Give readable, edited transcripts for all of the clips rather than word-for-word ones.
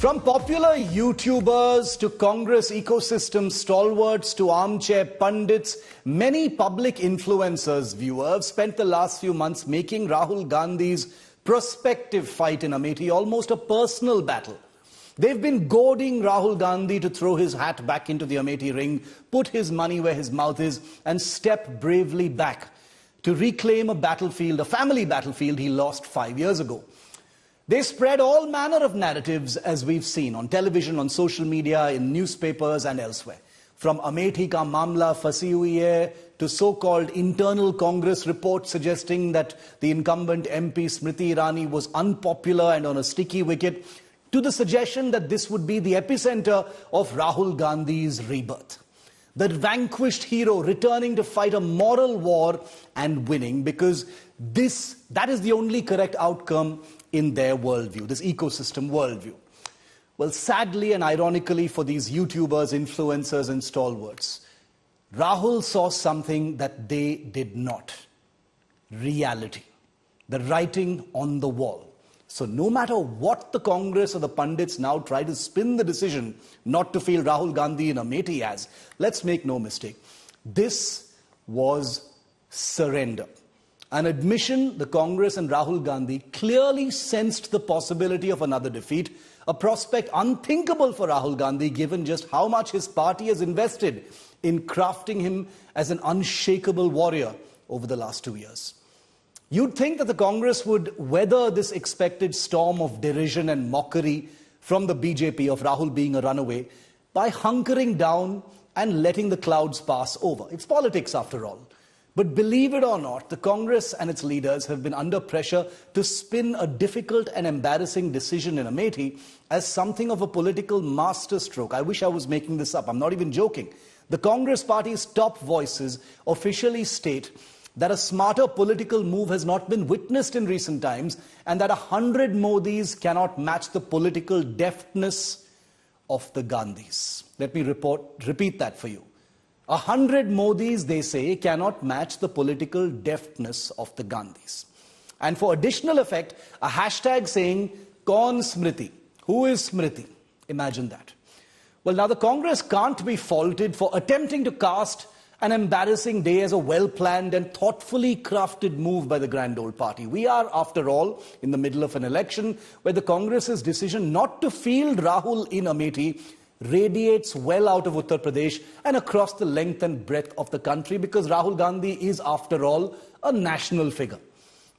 From popular YouTubers to Congress ecosystem stalwarts to armchair pundits, many public influencers, viewers, spent the last few months making Rahul Gandhi's prospective fight in Amethi almost a personal battle. They've been goading Rahul Gandhi to throw his hat back into the Amethi ring, put his money where his mouth is, and step bravely back to reclaim a battlefield, a family battlefield he lost 5 years ago. They spread all manner of narratives, as we've seen, on television, on social media, in newspapers and elsewhere. From Amethi ka mamla fasi hui hai to so-called internal Congress reports suggesting that the incumbent MP Smriti Irani was unpopular and on a sticky wicket, to the suggestion that this would be the epicenter of Rahul Gandhi's rebirth. The vanquished hero returning to fight a moral war and winning, because that is the only correct outcome in their worldview, this ecosystem worldview. Well, sadly and ironically for these YouTubers, influencers and stalwarts, Rahul saw something that they did not. Reality. The writing on the wall. So no matter what the Congress or the pundits now try to spin the decision not to feel Rahul Gandhi in Amethi as, let's make no mistake, this was surrender. An admission the Congress and Rahul Gandhi clearly sensed the possibility of another defeat, a prospect unthinkable for Rahul Gandhi given just how much his party has invested in crafting him as an unshakable warrior over the last 2 years. You'd think that the Congress would weather this expected storm of derision and mockery from the BJP of Rahul being a runaway by hunkering down and letting the clouds pass over. It's politics after all. But believe it or not, the Congress and its leaders have been under pressure to spin a difficult and embarrassing decision in Amethi as something of a political masterstroke. I wish I was making this up. I'm not even joking. The Congress party's top voices officially state that a smarter political move has not been witnessed in recent times and that 100 Modis cannot match the political deftness of the Gandhis. Let me repeat that for you. 100 Modis, they say, cannot match the political deftness of the Gandhis. And for additional effect, a hashtag saying, Kaun Smriti? Who is Smriti? Imagine that. Well, now the Congress can't be faulted for attempting to cast an embarrassing day as a well-planned and thoughtfully crafted move by the grand old party. We are, after all, in the middle of an election where the Congress's decision not to field Rahul in Amethi radiates well out of Uttar Pradesh and across the length and breadth of the country, because Rahul Gandhi is, after all, a national figure.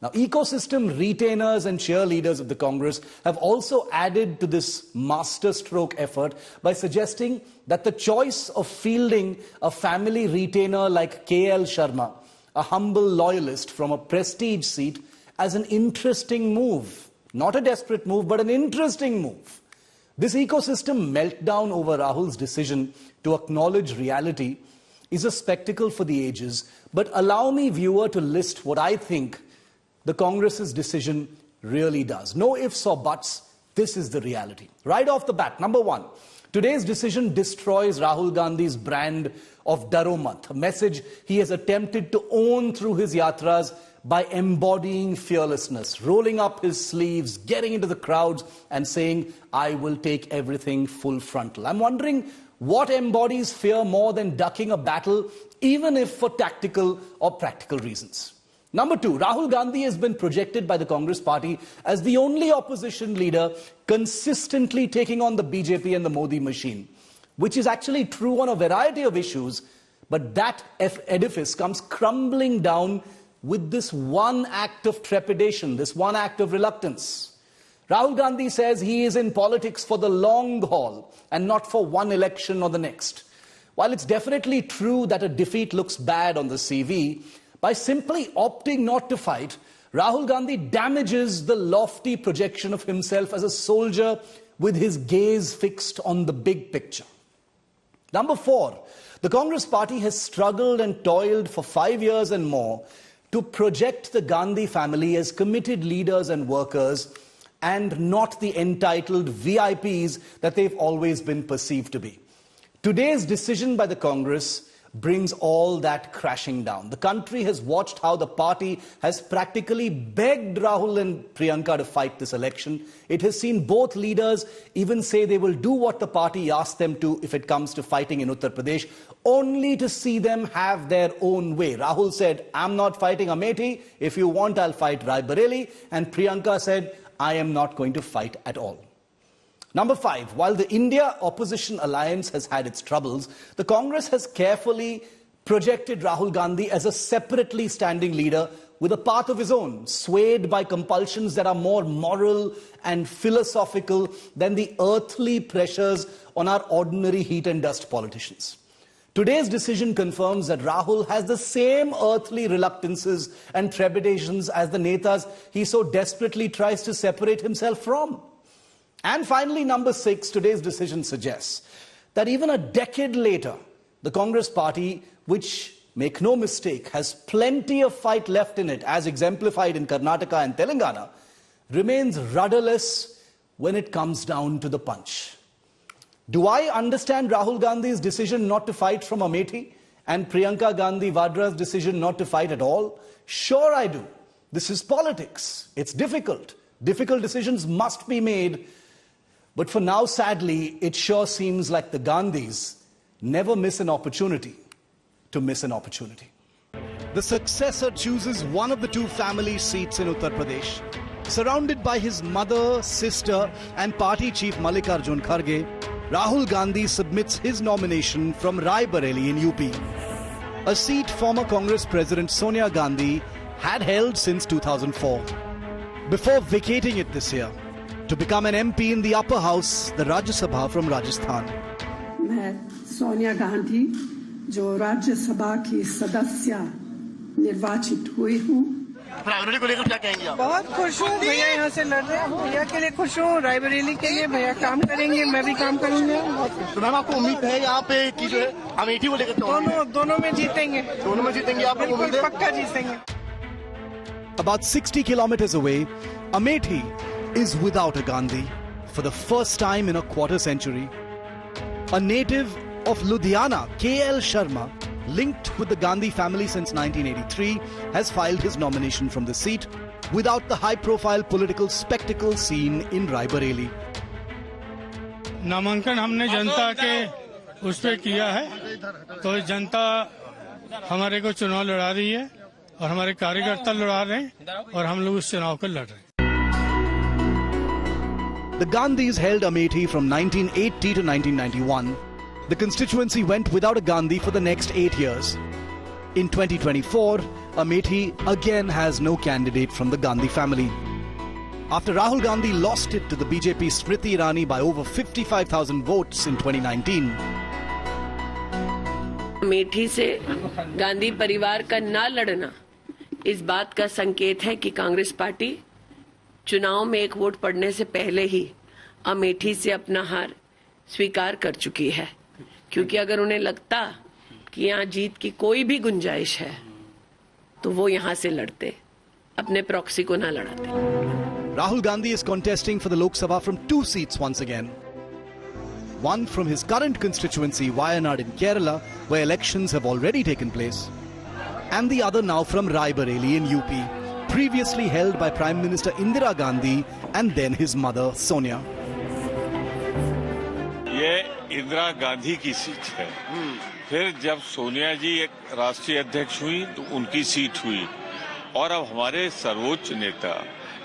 Now, ecosystem retainers and cheerleaders of the Congress have also added to this masterstroke effort by suggesting that the choice of fielding a family retainer like KL Sharma, a humble loyalist from a prestige seat, as an interesting move. Not a desperate move, but an interesting move. This ecosystem meltdown over Rahul's decision to acknowledge reality is a spectacle for the ages, but allow me, viewer, to list what I think the Congress's decision really does. No ifs or buts, this is the reality. Right off the bat, number one, today's decision destroys Rahul Gandhi's brand of Daro Mat, a message he has attempted to own through his yatras by embodying fearlessness, rolling up his sleeves, getting into the crowds and saying, I will take everything full frontal. I'm wondering what embodies fear more than ducking a battle, even if for tactical or practical reasons. Number two, Rahul Gandhi has been projected by the Congress party as the only opposition leader consistently taking on the BJP and the Modi machine, which is actually true on a variety of issues, but that edifice comes crumbling down with this one act of trepidation, this one act of reluctance. Rahul Gandhi says he is in politics for the long haul and not for one election or the next. While it's definitely true that a defeat looks bad on the CV, by simply opting not to fight, Rahul Gandhi damages the lofty projection of himself as a soldier with his gaze fixed on the big picture. Number four, the Congress party has struggled and toiled for 5 years and more to project the Gandhi family as committed leaders and workers and not the entitled VIPs that they've always been perceived to be. Today's decision by the Congress brings all that crashing down. The country has watched how the party has practically begged Rahul and Priyanka to fight this election. It has seen both leaders even say they will do what the party asked them to if it comes to fighting in Uttar Pradesh, only to see them have their own way. Rahul said, I'm not fighting Amethi. If you want, I'll fight Rae Bareli. And Priyanka said, I am not going to fight at all. Number 5, while the India opposition alliance has had its troubles, the Congress has carefully projected Rahul Gandhi as a separately standing leader with a path of his own, swayed by compulsions that are more moral and philosophical than the earthly pressures on our ordinary heat and dust politicians. Today's decision confirms that Rahul has the same earthly reluctances and trepidations as the netas he so desperately tries to separate himself from. And finally, number 6, today's decision suggests that even a decade later, the Congress party, which, make no mistake, has plenty of fight left in it, as exemplified in Karnataka and Telangana, remains rudderless when it comes down to the punch. Do I understand Rahul Gandhi's decision not to fight from Amethi and Priyanka Gandhi Vadra's decision not to fight at all? Sure I do. This is politics. It's difficult. Difficult decisions must be made. But for now, sadly, it sure seems like the Gandhis never miss an opportunity to miss an opportunity. The successor chooses one of the 2 family seats in Uttar Pradesh. Surrounded by his mother, sister and party chief Mallikarjun Kharge, Rahul Gandhi submits his nomination from Rae Bareli in UP, a seat former Congress President Sonia Gandhi had held since 2004. Before vacating it this year, to become an MP in the upper house, the Rajya Sabha from Rajasthan. मैं सोनिया गांधी जो राज्य सभा की सदस्य निर्वाचित हुई हूँ। रायबरेली को लेकर क्या कहेंगे आप? बहुत खुश हूँ, भैया यहाँ से लड़ रहे हैं, भैया के लिए खुश हूँ, रायबरेली के लिए भैया काम करेंगे, मैं भी काम करूँगा। तो मैम आपको उम्मीद है यहाँ पे कि जो है अमेठी को लेकर दोनों में जीतेंगे, दोनों में जीतेंगे, आप लोग उम्मीद है? पक्का जीतेंगे। About 60 kilometers away, Amethi is without a Gandhi for the first time in a quarter century. A native of Ludhiana, KL Sharma, linked with the Gandhi family since 1983, has filed his nomination from the seat without the high-profile political spectacle seen in Rae Bareli. नामांकन हमने जनता के उस पे किया है, तो जनता हमारे को चुनाव लड़ा रही है और हमारे कार्यकर्ता लड़ा रहे हैं और हम लोग उस चुनाव को लड़ रहे हैं। The Gandhis held Amethi from 1980 to 1991. The constituency went without a Gandhi for the next 8 years. In 2024, Amethi again has no candidate from the Gandhi family. After Rahul Gandhi lost it to the BJP Smriti Irani by over 55,000 votes in 2019. Amethi से गांधी परिवार का ना लड़ना इस बात का संकेत है कि कांग्रेस पार्टी चुनाव में एक वोट पड़ने से पहले ही अमेठी से अपना हार स्वीकार कर चुकी है, क्योंकि अगर उन्हें लगता कि यहाँ जीत की कोई भी गुंजाइश है तो वो यहाँ से लड़ते, अपने प्रॉक्सी को ना लड़ाते। Rahul Gandhi is contesting for the Lok Sabha from 2 seats once again. One from his current constituency, Wayanad in Kerala, where elections have already taken place, and the other now from Rae Bareli in UP, previously held by Prime Minister Indira Gandhi and then his mother Sonia. ये इंदिरा गांधी की seat है। फिर जब सोनिया जी एक राष्ट्रीय अध्यक्ष हुई तो उनकी सीट हुई, और अब हमारे सर्वोच्च नेता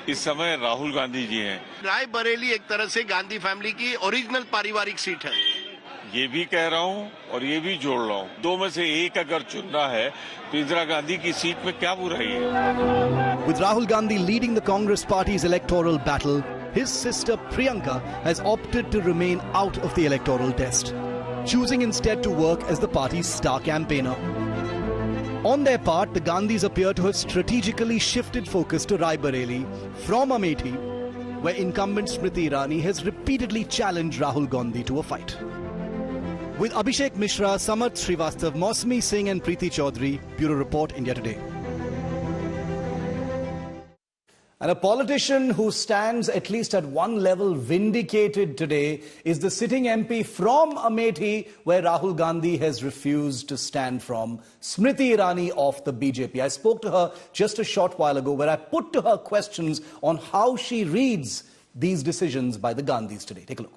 इस समय राहुल गांधी जी हैं। राय बरेली एक तरह से गांधी फैमिली की ओरिजिनल पारिवारिक सीट है। ये भी कह रहा हूँ और ये भी जोड़ रहा हूँ, 2 में से एक अगर चुनना है तो इंदिरा गांधी की सीट में क्या बुराई है? With Rahul Gandhi leading the Congress party's electoral battle, his sister Priyanka has opted to remain out of the electoral test, choosing instead to work as the party's star campaigner. On their part, the Gandhis appear to have strategically shifted focus to Rae Bareli from Amethi, where incumbent Smriti Irani has repeatedly challenged Rahul Gandhi to a fight. With Abhishek Mishra, Samarth Srivastav, Mosmi Singh and Preeti Chaudhary, Bureau Report, India Today. And And a politician who stands at least at one level vindicated today is the sitting MP from Amethi, where Rahul Gandhi has refused to stand from, Smriti Irani of the BJP. I spoke to her just a short while ago, where I put to her questions on how she reads these decisions by the Gandhis today. Take a look.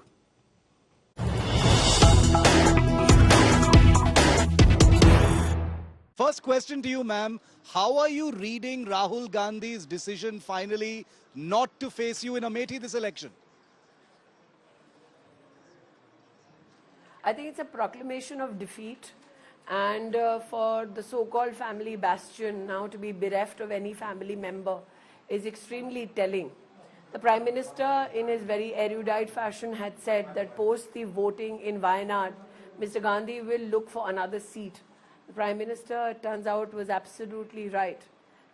First question to you, ma'am. How are you reading Rahul Gandhi's decision finally not to face you in Amethi this election? I think it's a proclamation of defeat, and for the so-called family bastion now to be bereft of any family member is extremely telling. The Prime Minister, in his very erudite fashion, had said that post the voting in Wayanad, Mr. Gandhi will look for another seat. The Prime Minister, it turns out, was absolutely right.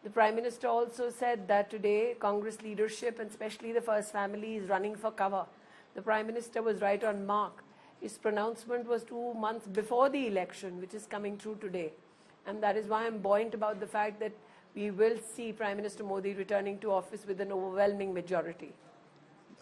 The Prime Minister also said that today Congress leadership, and especially the First Family, is running for cover. The Prime Minister was right on mark. His pronouncement was 2 months before the election, which is coming through today. And that is why I'm buoyant about the fact that we will see Prime Minister Modi returning to office with an overwhelming majority.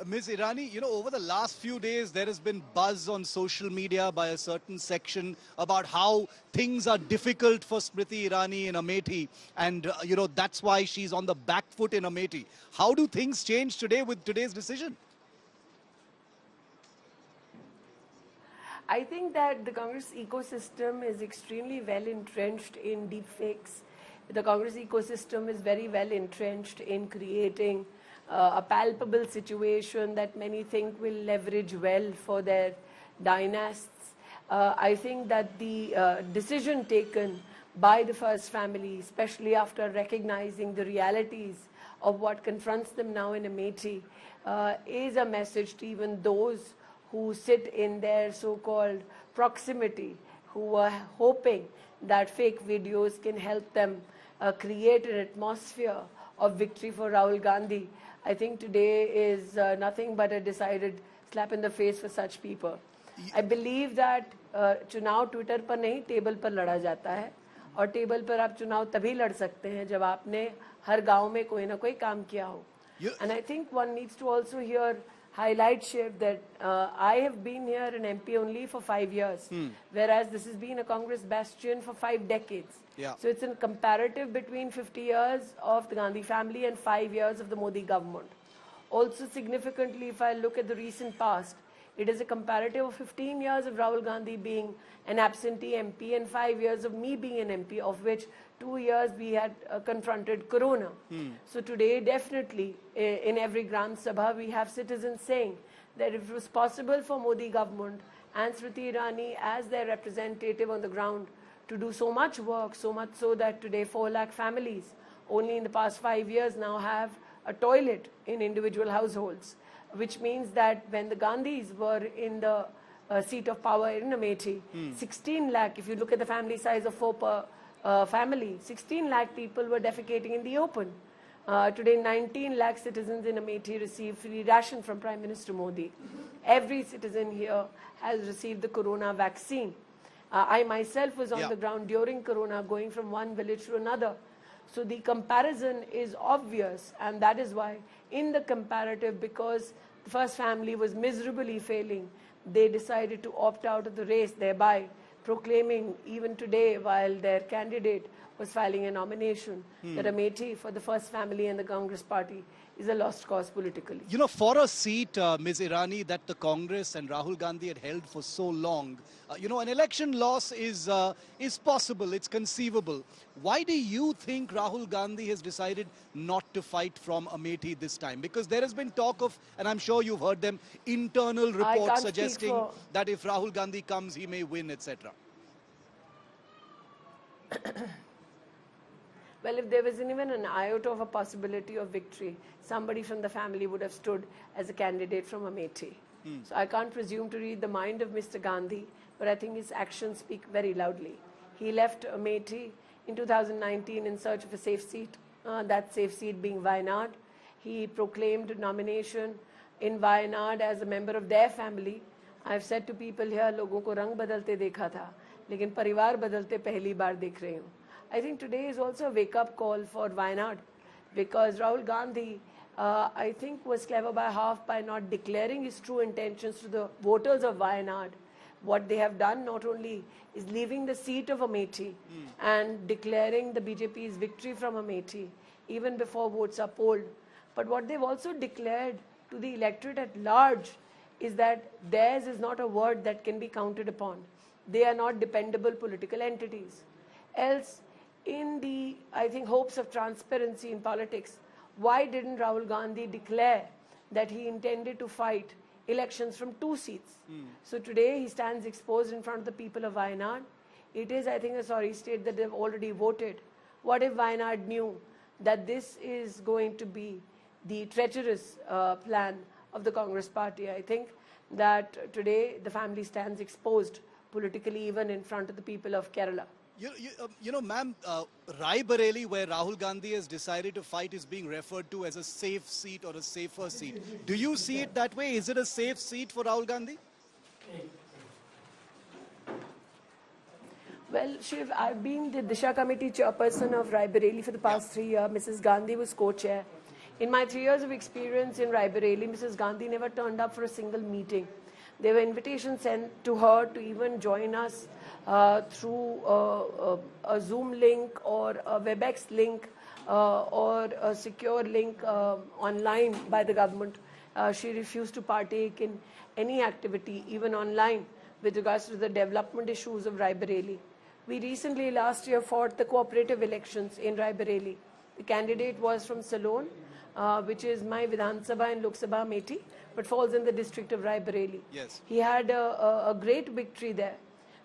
Ms. Irani, you know, over the last few days, there has been buzz on social media by a certain section about how things are difficult for Smriti Irani in Amethi. And, you know, that's why she's on the back foot in Amethi. How do things change today with today's decision? I think that the Congress ecosystem is extremely well entrenched in deepfakes. The Congress ecosystem is very well entrenched in creating a palpable situation that many think will leverage well for their dynasts. I think that the decision taken by the First Family, especially after recognizing the realities of what confronts them now in Amethi, is a message to even those who sit in their so-called proximity, who are hoping that fake videos can help them create an atmosphere of victory for Rahul Gandhi. I think today is nothing but a decided slap in the face for such people. I believe that चुनाव Twitter पर नहीं table पर लड़ा जाता है, और table पर आप चुनाव तभी लड़ सकते हैं जब आपने हर गांव में कोई ना कोई काम किया हो. And I think one needs to also here highlight, Shiv, that I have been here an MP only for 5 years, whereas this has been a Congress bastion for 5 decades. Yeah. So it's a comparative between 50 years of the Gandhi family and 5 years of the Modi government. Also significantly, if I look at the recent past, it is a comparative of 15 years of Rahul Gandhi being an absentee MP and 5 years of me being an MP, of which 2 years we had confronted Corona. So today, definitely, in every Gram Sabha, we have citizens saying that if it was possible for Modi government and Smriti Irani as their representative on the ground to do so much work, so much so that today 4 lakh families only in the past 5 years now have a toilet in individual households, which means that when the Gandhis were in the seat of power in Amethi, 16 lakh, if you look at the family size of 4 per family, 16 lakh people were defecating in the open. Today, 19 lakh citizens in Amethi receive free ration from Prime Minister Modi. Every citizen here has received the Corona vaccine. I myself was on the ground during Corona, going from one village to another. So the comparison is obvious, and that is why in the comparative, because the First Family was miserably failing, they decided to opt out of the race, thereby proclaiming even today, while their candidate was filing a nomination, that Amethi for the First Family and the Congress party is a lost cause politically. You know, for a seat, Ms. Irani, that the Congress and Rahul Gandhi had held for so long, you know, an election loss is possible, it's conceivable. Why do you think Rahul Gandhi has decided not to fight from Amethi this time? Because there has been talk of, and I'm sure you've heard them, internal reports suggesting that if Rahul Gandhi comes, he may win, etc. Well, if there wasn't even an iota of a possibility of victory, somebody from the family would have stood as a candidate from Amethi. So I can't presume to read the mind of Mr. Gandhi, but I think his actions speak very loudly. He left Amethi in 2019 in search of a safe seat, that safe seat being Wayanad. He proclaimed nomination in Wayanad as a member of their family. I've said to people here, लोगों को रंग बदलते देखा था, लेकिन परिवार बदलते पहली बार देख रही हूँ. I think today is also a wake-up call for Wayanad, because Rahul Gandhi I think was clever by half by not declaring his true intentions to the voters of Wayanad. What they have done not only is leaving the seat of Amethi and declaring the BJP's victory from Amethi even before votes are polled, but what they've also declared to the electorate at large is that theirs is not a word that can be counted upon. They are not dependable political entities. Else, in the, I think, hopes of transparency in politics, why didn't Rahul Gandhi declare that he intended to fight elections from 2 seats? So today he stands exposed in front of the people of Wayanad. It is, I think, a sorry state that they've already voted. What if Wayanad knew that this is going to be the treacherous plan of the Congress party? I think that today the family stands exposed politically even in front of the people of Kerala. You know, ma'am, Rae Bareli, where Rahul Gandhi has decided to fight, is being referred to as a safe seat or a safer seat. Do you see it that way? Is it a safe seat for Rahul Gandhi? Well, Shiv, I've been the Disha Committee chairperson of Rae Bareli for the past 3 years. Mrs. Gandhi was co-chair. In my 3 years of experience in Rae Bareli, Mrs. Gandhi never turned up for a single meeting. There were invitations sent to her to even join us through a Zoom link or a WebEx link or a secure link online by the government. She refused to partake in any activity, even online, with regards to the development issues of Rae Bareli. We recently, last year, fought the cooperative elections in Rae Bareli. The candidate was from Salon, which is my Vidhan Sabha and Lok Sabha Amethi, but falls in the district of Rae Bareli. Yes. He had a great victory there.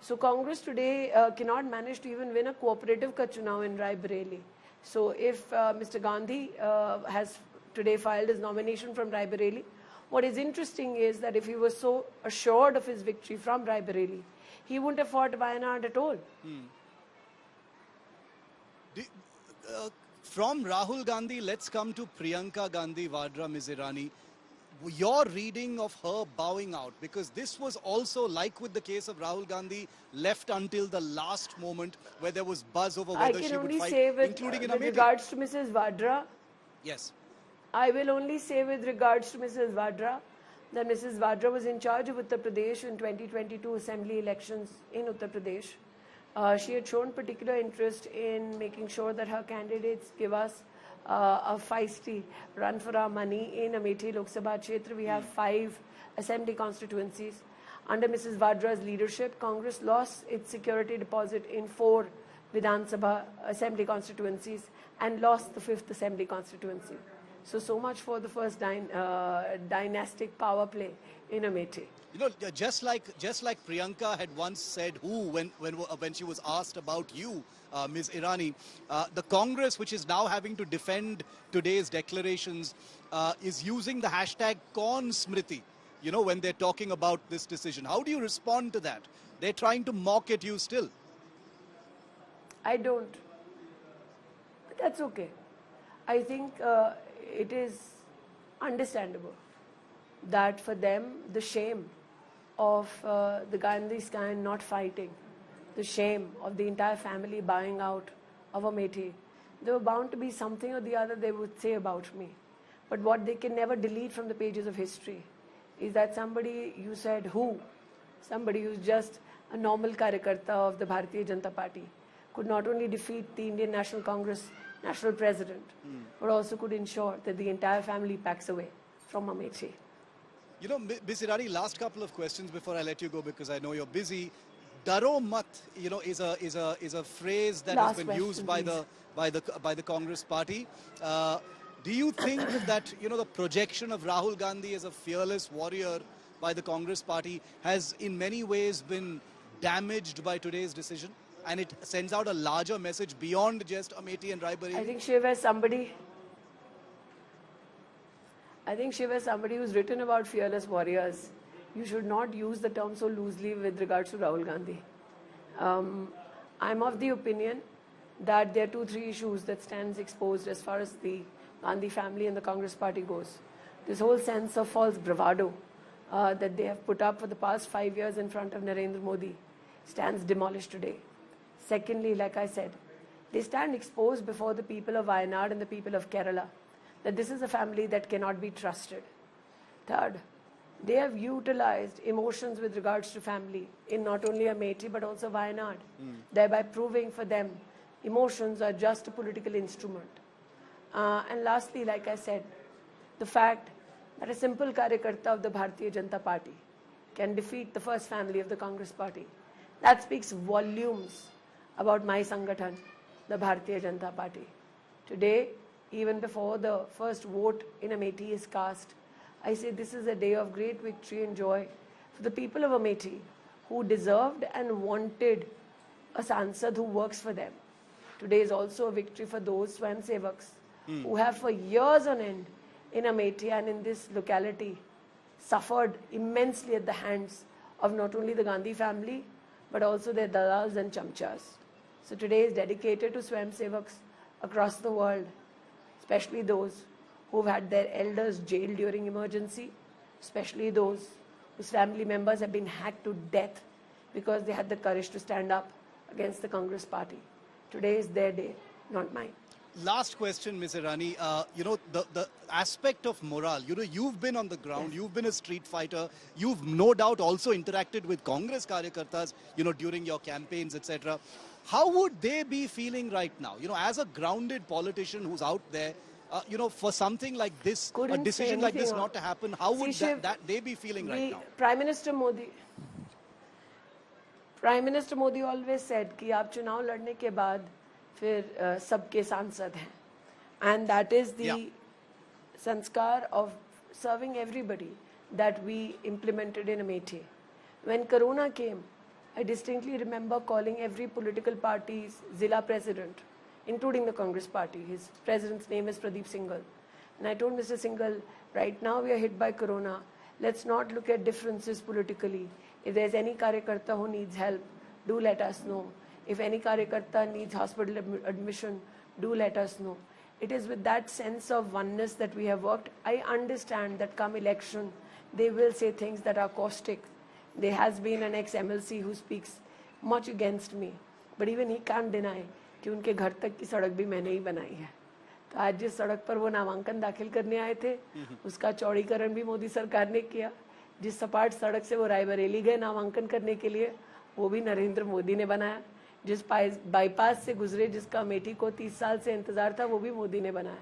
So Congress today cannot manage to even win a cooperative ka chunav in Rae Bareli. So if Mr. Gandhi has today filed his nomination from Rae Bareli, what is interesting is that if he was so assured of his victory from Rae Bareli, he wouldn't have fought Wayanad at all. From Rahul Gandhi, let's come to Priyanka Gandhi Vadra, Ms. Irani. Your reading of her bowing out, because this was also, like with the case of Rahul Gandhi, left until the last moment where there was buzz over whether she would fight, including in Amethi. With regards to Mrs. Vadra, yes. I will only say with regards to Mrs. Vadra that Mrs. Vadra was in charge of Uttar Pradesh in 2022 assembly elections in Uttar Pradesh. She had shown particular interest in making sure that her candidates give us a feisty run for our money in Amethi Lok Sabha Kshetra. We have 5 assembly constituencies. Under Mrs. Vadra's leadership, Congress lost its security deposit in 4 Vidhan Sabha assembly constituencies and lost the 5th assembly constituency. So much for the first dynastic power play in Amethi. You know, just like Priyanka had once said, when she was asked about you, Ms. Irani, the Congress, which is now having to defend today's declarations, is using the hashtag #ConSmriti, you know, when they're talking about this decision. How do you respond to that? They're trying to mock at you still. I don't. But that's okay. I think it is understandable that for them, the shame of the Gandhi's kind not fighting, the shame of the entire family bowing out of Amethi, there were bound to be something or the other they would say about me. But what they can never delete from the pages of history is that somebody, you said who, somebody who's just a normal karyakarta of the Bharatiya Janata Party, could not only defeat the Indian National Congress national president, but also could ensure that the entire family packs away from Amethi. You know, Ms. Irani, last couple of questions before I let you go, because I know you're busy. Daro mat, you know, is a phrase that has been used by the Congress party. Do you think that, you know, the projection of Rahul Gandhi as a fearless warrior by the Congress party has in many ways been damaged by today's decision, and it sends out a larger message beyond just Amethi and Rae Bareli? I think Shiv, as somebody who's written about fearless warriors, you should not use the term so loosely with regards to Rahul Gandhi. I'm of the opinion that there are 2-3 issues that stands exposed as far as the Gandhi family and the Congress party goes. This whole sense of false bravado that they have put up for the past 5 years in front of Narendra Modi stands demolished today. Secondly, like I said, they stand exposed before the people of Wayanad and the people of Kerala. that this is a family that cannot be trusted. Third, they have utilized emotions with regards to family in not only Amethi but also Wayanad, thereby proving for them emotions are just a political instrument. And lastly, like I said, the fact that a simple Karyakarta of the Bharatiya Janata Party can defeat the first family of the Congress Party, that speaks volumes about my Sangathan, the Bharatiya Janata Party. Today, even before the first vote in Amethi is cast, I say this is a day of great victory and joy for the people of Amethi who deserved and wanted a Sansad who works for them. Today is also a victory for those Swayamsevaks who have for years on end in Amethi and in this locality suffered immensely at the hands of not only the Gandhi family but also their dalals and chamchas. So today is dedicated to Swayamsevaks across the world, especially those who've had their elders jailed during emergency, especially those whose family members have been hacked to death because they had the courage to stand up against the Congress Party. Today is their day, not mine. Last question, Ms. Irani. The aspect of morale, you've been on the ground, you've been a street fighter, you've no doubt also interacted with Congress Karyakartas, during your campaigns, etc. How would they be feeling right now? As a grounded politician who's out there, for something like this, a decision like this not to happen, how would that they be feeling right now? Prime Minister Modi always said कि आप चुनाव लड़ने के बाद फिर सबके सांसद हैं, and that is the sanskar of serving everybody that we implemented in Amethi. When Corona came, I distinctly remember calling every political party's Zilla president, including the Congress Party. His president's name is Pradeep Singhal. And I told Mr. Singhal, right now we are hit by Corona. Let's not look at differences politically. If there's any Karyakarta who needs help, do let us know. If any Karyakarta needs hospital admission, do let us know. It is with that sense of oneness that we have worked. I understand that come election, they will say things that are caustic. There has been an ex-MLC who speaks much against me. But even he can't deny कि उनके घर तक की सड़क भी मैंने ही बनाई है. तो आज जिस सड़क पर वो नामांकन दाखिल करने आए थे, उसका चौड़ीकरण भी मोदी सरकार ने किया. जिस सपाट सड़क से वो रायबरेली गए नामांकन करने के लिए, वो भी नरेंद्र मोदी ने बनाया. जिस बाईपास से गुजरे, जिसका अमेठी को 30 साल से इंतजार था, वो भी मोदी ने बनाया.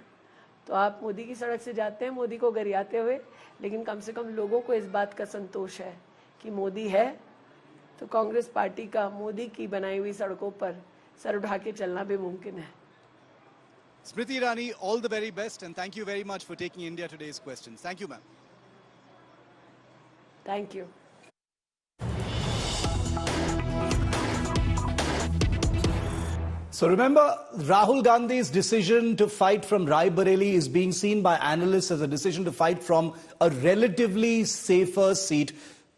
तो आप मोदी की सड़क से जाते हैं मोदी को गरियाते हुए, लेकिन कम से कम लोगों को इस बात का संतोष है कि मोदी है तो कांग्रेस पार्टी का मोदी की बनाई हुई सड़कों पर सर उठा के चलना भी मुमकिन है. Smriti Irani, all the very best and thank you very much for taking India Today's questions. Thank you, ma'am. Thank you. So remember, Rahul Gandhi's decision to fight from Rae Bareli is being seen by analysts as a decision to fight from a relatively safer seat.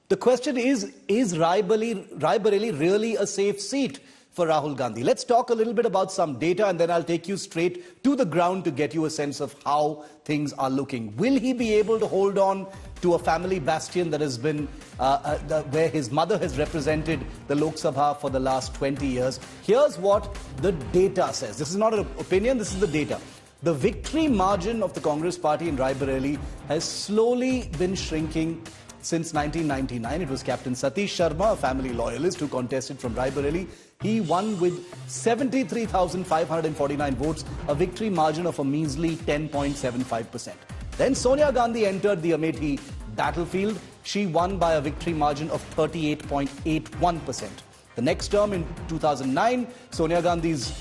The question is Rae Bareli really a safe seat for Rahul Gandhi? Let's talk a little bit about some data and then I'll take you straight to the ground to get you a sense of how things are looking. Will he be able to hold on to a family bastion that has been where his mother has represented the Lok Sabha for the last 20 years? Here's what the data says. This is not an opinion, this is the data. The victory margin of the Congress party in Rae Bareli has slowly been shrinking since 1999. It was Captain Satish Sharma, a family loyalist who contested from Rae Bareli. He won with 73,549 votes, a victory margin of a measly 10.75%. Then Sonia Gandhi entered the Amethi battlefield. She won by a victory margin of 38.81%. The next term in 2009, Sonia Gandhi's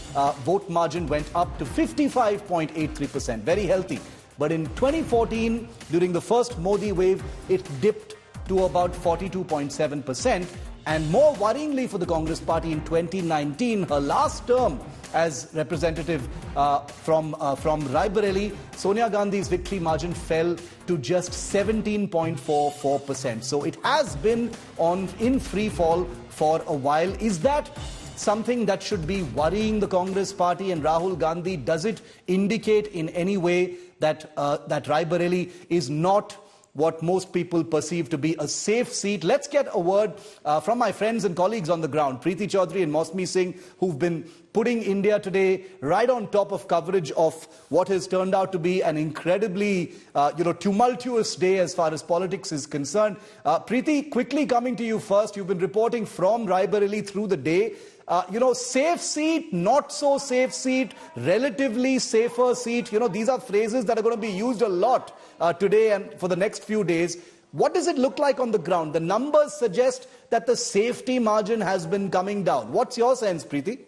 vote margin went up to 55.83%, very healthy. But in 2014, during the first Modi wave, it dipped to about 42.7%. And more worryingly for the Congress party, in 2019, her last term as representative from Rae Bareli, Sonia Gandhi's victory margin fell to just 17.44%. So it has been in free fall for a while. Is that something that should be worrying the Congress party and Rahul Gandhi? Does it indicate in any way that Rae Bareli is not what most people perceive to be a safe seat? Let's get a word from my friends and colleagues on the ground, Preeti Chaudhary and Mosmi Singh, who've been putting India today right on top of coverage of what has turned out to be an incredibly, tumultuous day as far as politics is concerned. Preeti, quickly coming to you first. You've been reporting from Rae Bareli through the day. Safe seat, not so safe seat, relatively safer seat. These are phrases that are going to be used a lot today and for the next few days. What does it look like on the ground? The numbers suggest that the safety margin has been coming down. What's your sense, Preeti?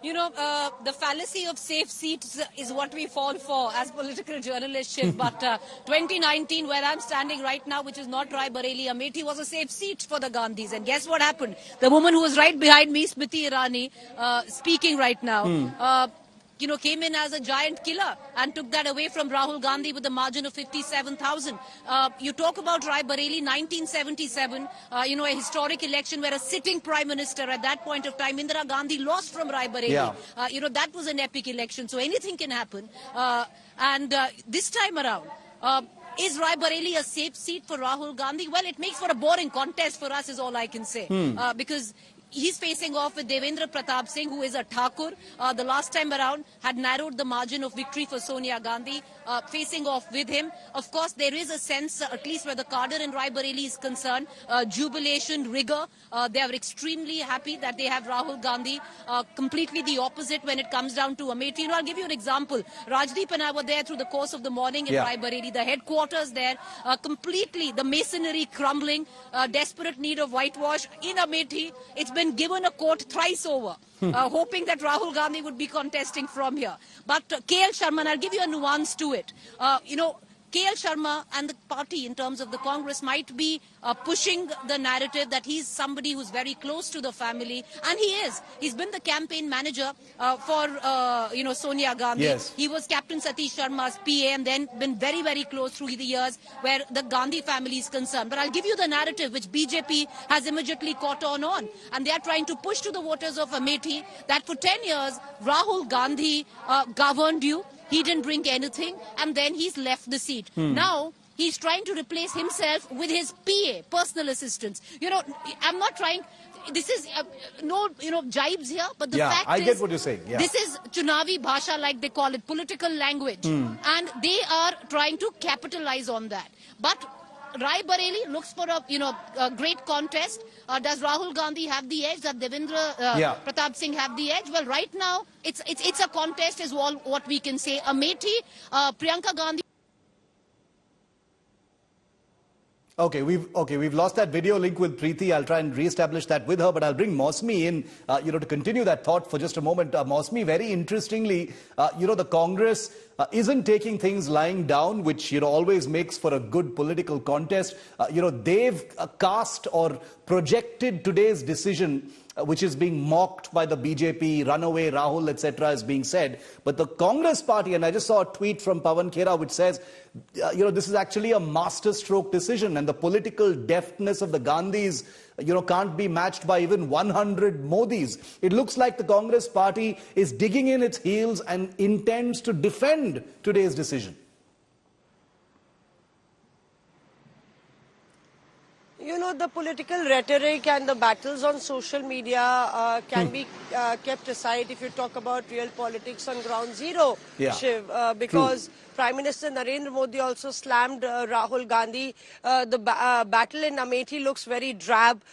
The fallacy of safe seats is what we fall for as political journalists. But 2019, where I'm standing right now, which is not Rae Bareli, Amethi was a safe seat for the Gandhis. And guess what happened? The woman who was right behind me, Smriti Irani, speaking right now, came in as a giant killer and took that away from Rahul Gandhi with a margin of 57,000. You talk about Rae Bareli, 1977, a historic election where a sitting prime minister at that point of time, Indira Gandhi, lost from Rae Bareli. Yeah. That was an epic election. So anything can happen. This time around, is Rae Bareli a safe seat for Rahul Gandhi? Well, it makes for a boring contest for us is all I can say. Because he's facing off with Devendra Pratap Singh, who is a Thakur. The last time around had narrowed the margin of victory for Sonia Gandhi, facing off with him. Of course, there is a sense, at least where the cadre in Rae Bareli is concerned, jubilation, rigor. They are extremely happy that they have Rahul Gandhi. Completely the opposite when it comes down to Amethi. I'll give you an example. Rajdeep and I were there through the course of the morning in Rae Bareli. The headquarters there, completely the masonry crumbling, desperate need of whitewash. In Amethi, it's been given a court thrice over, hoping that Rahul Gandhi would be contesting from here. But KL Sharma, and I'll give you a nuance to it. KL Sharma and the party in terms of the Congress might be pushing the narrative that he's somebody who's very close to the family. And he is. He's been the campaign manager for, Sonia Gandhi. Yes. He was Captain Satish Sharma's PA and then been very, very close through the years where the Gandhi family is concerned. But I'll give you the narrative which BJP has immediately caught on. And they are trying to push to the voters of Amethi that for 10 years, Rahul Gandhi governed you. He didn't bring anything, and then he's left the seat. Now, he's trying to replace himself with his PA, personal assistants. I'm not trying... This is no, jibes here, but the fact I is... get what you're saying. Yeah. This is Chunavi Bhasha, like they call it, political language. And they are trying to capitalize on that. But Rae Bareli looks for a great contest. Does Rahul Gandhi have the edge? Does Devendra Pratap Singh have the edge? Well, right now, it's a contest is all what we can say. Amethi, Priyanka Gandhi. Okay, we've lost that video link with Preeti. I'll try and re-establish that with her, but I'll bring Mosmi in, to continue that thought for just a moment. Mosmi, very interestingly, the Congress isn't taking things lying down, which, always makes for a good political contest. They've cast or projected today's decision, which is being mocked by the BJP, runaway Rahul, etc., is being said. But the Congress party, and I just saw a tweet from Pawan Khera which says, this is actually a masterstroke decision, and the political deftness of the Gandhis, can't be matched by even 100 Modis. It looks like the Congress party is digging in its heels and intends to defend today's decision. The political rhetoric and the battles on social media can be kept aside if you talk about real politics on ground zero, Shiv, because Prime Minister Narendra Modi also slammed Rahul Gandhi. The battle in Amethi looks very drab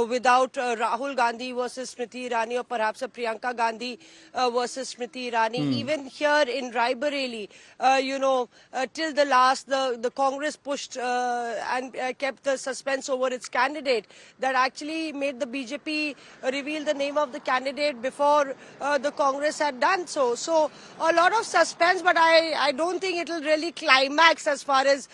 without Rahul Gandhi versus Smriti Irani, or perhaps a Priyanka Gandhi versus Smriti Irani. Even here in Rae Bareli, till the last, the Congress pushed and kept the suspense over its candidate. That actually made the BJP reveal the name of the candidate before the Congress had done so. So a lot of suspense, but I don't think it will really climax as far as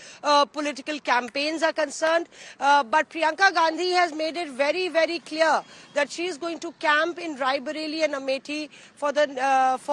political campaigns are concerned. But Priyanka Gandhi has made it very, very clear that she is going to camp in Rae Bareli and Amethi for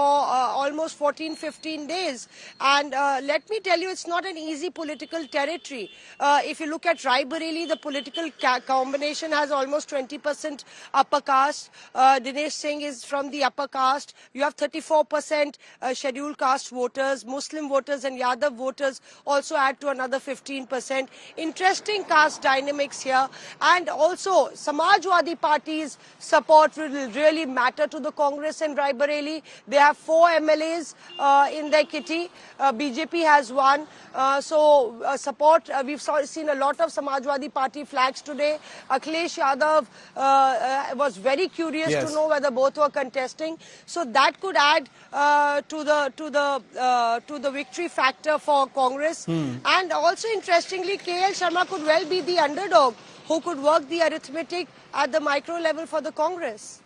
almost 14-15 days. And let me tell you, it's not an easy political territory. If you look at Rae Bareli, the political combination has almost 20% upper caste. Dinesh Singh saying is from the upper caste. You have 34% scheduled caste voters, Muslim voters and Yadav voters also add to another 15%. Interesting caste dynamics here. And also Samajwadi Party's support will really matter to the Congress in Rae Bareli. They have 4 MLAs in their kitty. BJP has 1. Support, we've seen a lot of Samajwadi Party flags today. Akhilesh Yadav was very curious to know whether both were contesting. So that could add to the victory factor for Congress. And also interestingly, KL Sharma could well be the underdog who could work the arithmetic at the micro level for the Congress.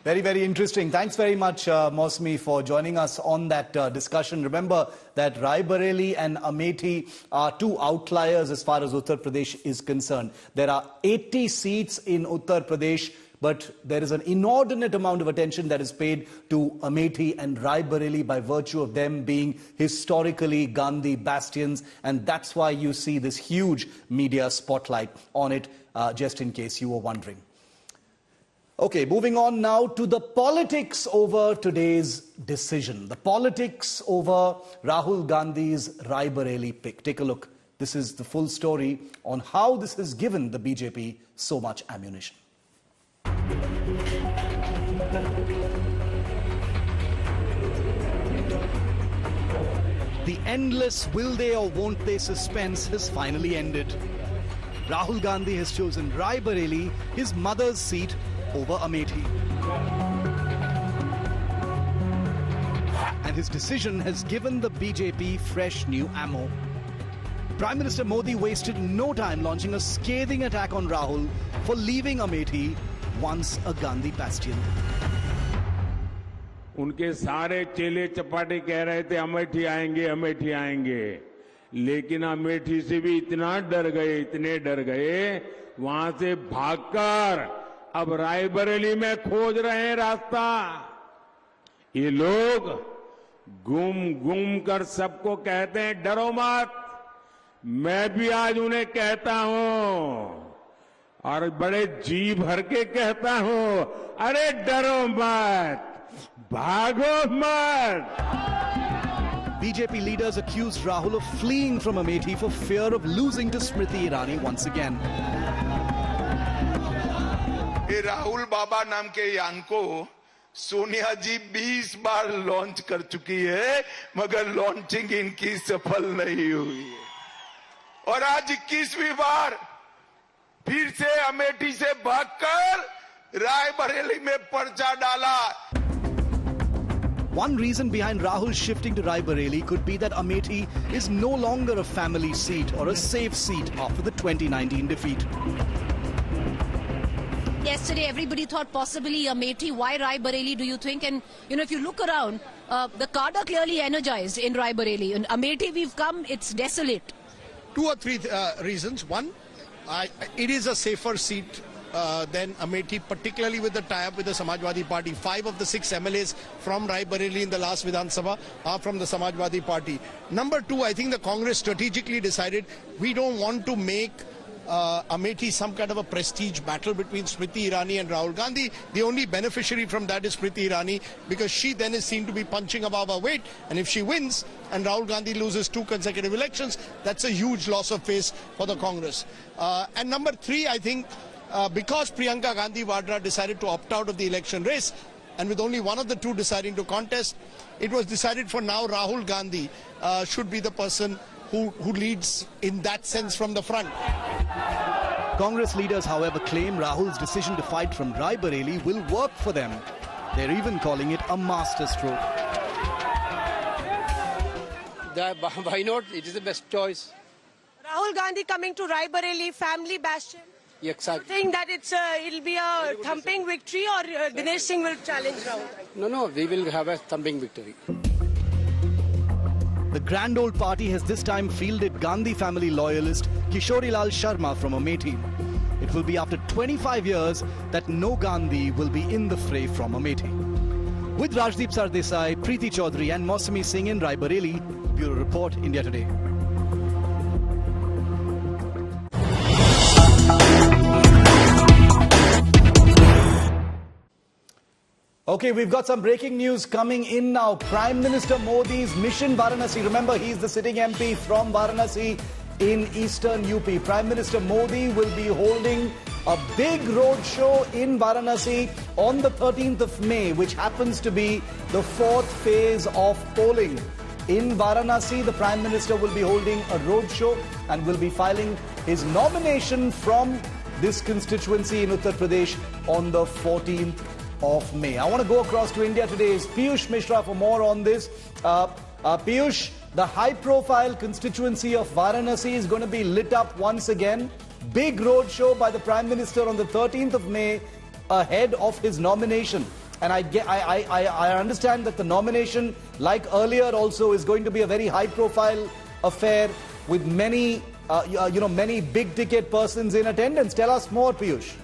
Very, very interesting. Thanks very much, Mosmi, for joining us on that discussion. Remember that Rae Bareli and Amethi are 2 outliers as far as Uttar Pradesh is concerned. There are 80 seats in Uttar Pradesh, but there is an inordinate amount of attention that is paid to Amethi and Rae Bareli by virtue of them being historically Gandhi bastions. And that's why you see this huge media spotlight on it, just in case you were wondering. Okay, moving on now to the politics over today's decision. The politics over Rahul Gandhi's Rae Bareli pick. Take a look. This is the full story on how this has given the BJP so much ammunition. The endless will they or won't they suspense has finally ended. Rahul Gandhi has chosen Rae Bareli, his mother's seat, over Amethi. And his decision has given the BJP fresh new ammo. Prime Minister Modi wasted no time launching a scathing attack on Rahul for leaving Amethi, once a Gandhi bastion. उनके सारे चेले चपाटे कह रहे थे अमेठी आएंगे, लेकिन अमेठी से भी इतने डर गए, वहां से भागकर अब राय बरेली में खोज रहे हैं रास्ता। ये लोग घूम कर सबको कहते हैं डरो मत। मैं भी आज उन्हें कहता हूं और बड़े जी भर के कहता हूं, अरे डरो मत, भागो मत। BJP leaders accused Rahul of fleeing from Amethi for fear of losing to Smriti Irani once again. ये राहुल बाबा नाम के यान को सोनिया जी 20 बार लॉन्च कर चुकी है, मगर लॉन्चिंग इनकी सफल नहीं हुई है। और आज 21वीं बार फिर से अमेठी से भागकर राय बरेली में पर्चा डाला। One reason behind Rahul shifting to Rae Bareli could be that Amethi is no longer a family seat or a safe seat after the 2019 defeat. Yesterday, everybody thought possibly Amethi. Why Rae Bareli, do you think? And, if you look around, the cadre clearly energized in Rae Bareli. In Amethi, we've come, it's desolate. 2 or 3 reasons. One, it is a safer seat than Amethi, particularly with the tie-up with the Samajwadi Party. 5 of the 6 MLAs from Rae Bareli in the last Vidhan Sabha are from the Samajwadi Party. Number 2, I think the Congress strategically decided we don't want to make Amethi some kind of a prestige battle between Smriti Irani and Rahul Gandhi. The only beneficiary from that is Smriti Irani, because she then is seen to be punching above her weight, and if she wins and Rahul Gandhi loses 2 consecutive elections, that's a huge loss of face for the Congress. And number 3, I think because Priyanka Gandhi Vadra decided to opt out of the election race, and with only one of the 2 deciding to contest, it was decided for now Rahul Gandhi should be the person who leads in that sense from the front. Congress leaders, however, claim Rahul's decision to fight from Rae Bareli will work for them. They're even calling it a masterstroke. Why not? It is the best choice. Rahul Gandhi coming to Rae Bareli, family bastion. Exactly. You think that it'll be a thumping victory, or Dinesh Singh will challenge Rahul? No, we will have a thumping victory. The grand old party has this time fielded Gandhi family loyalist Kishori Lal Sharma from Amethi. It will be after 25 years that no Gandhi will be in the fray from Amethi. With Rajdeep Sardesai, Preeti Chaudhary and Mausami Singh in Rae Bareli, Bureau Report, India Today. Okay, we've got some breaking news coming in now. Prime Minister Modi's mission Varanasi. Remember, he's the sitting MP from Varanasi in eastern UP. Prime Minister Modi will be holding a big road show in Varanasi on the 13th of May, which happens to be the 4th phase of polling. In Varanasi, the Prime Minister will be holding a road show and will be filing his nomination from this constituency in Uttar Pradesh on the 14th of May. I want to go across to India today. Is Piyush Mishra for more on this. Piyush, the high-profile constituency of Varanasi is going to be lit up once again. Big road show by the Prime Minister on the 13th of May ahead of his nomination. And I understand that the nomination, like earlier also, is going to be a very high-profile affair with many, many big-ticket persons in attendance. Tell us more, Piyush.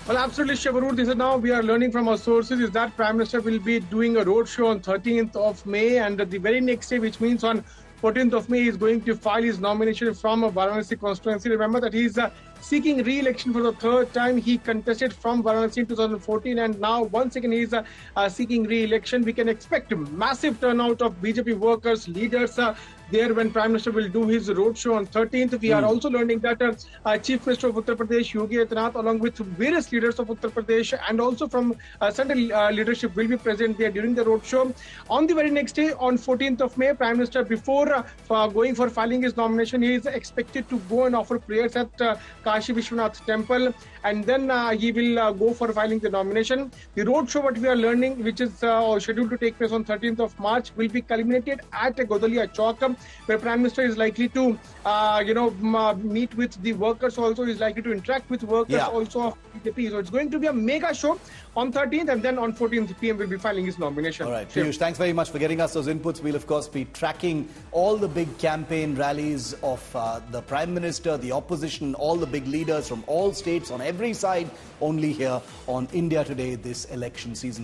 Well, absolutely, Shabarur. This is now we are learning from our sources is that Prime Minister will be doing a road show on 13th of May, and the very next day, which means on 14th of May, he is going to file his nomination from a Varanasi constituency. Remember that he is seeking re-election for the third time. He contested from Varanasi in 2014, and now once again he is seeking re-election. We can expect a massive turnout of BJP workers, leaders there when Prime Minister will do his roadshow on 13th. We are also learning that Chief Minister of Uttar Pradesh, Yogi Adityanath, along with various leaders of Uttar Pradesh and also from central leadership will be present there during the roadshow. On the very next day, on 14th of May, Prime Minister, before going for filing his nomination, he is expected to go and offer prayers at Kashi Vishwanath Temple, and then he will go for filing the nomination. The roadshow, what we are learning, which is scheduled to take place on 13th of March, will be culminated at Godalia Chowk, where Prime Minister is likely to, meet with the workers also, is likely to interact with workers also of BJP. So it's going to be a mega show on 13th, and then on 14th PM will be filing his nomination. All right, Piyush, thanks very much for getting us those inputs. We'll, of course, be tracking all the big campaign rallies of the Prime Minister, the opposition, all the big leaders from all states on every side, only here on India Today this election season.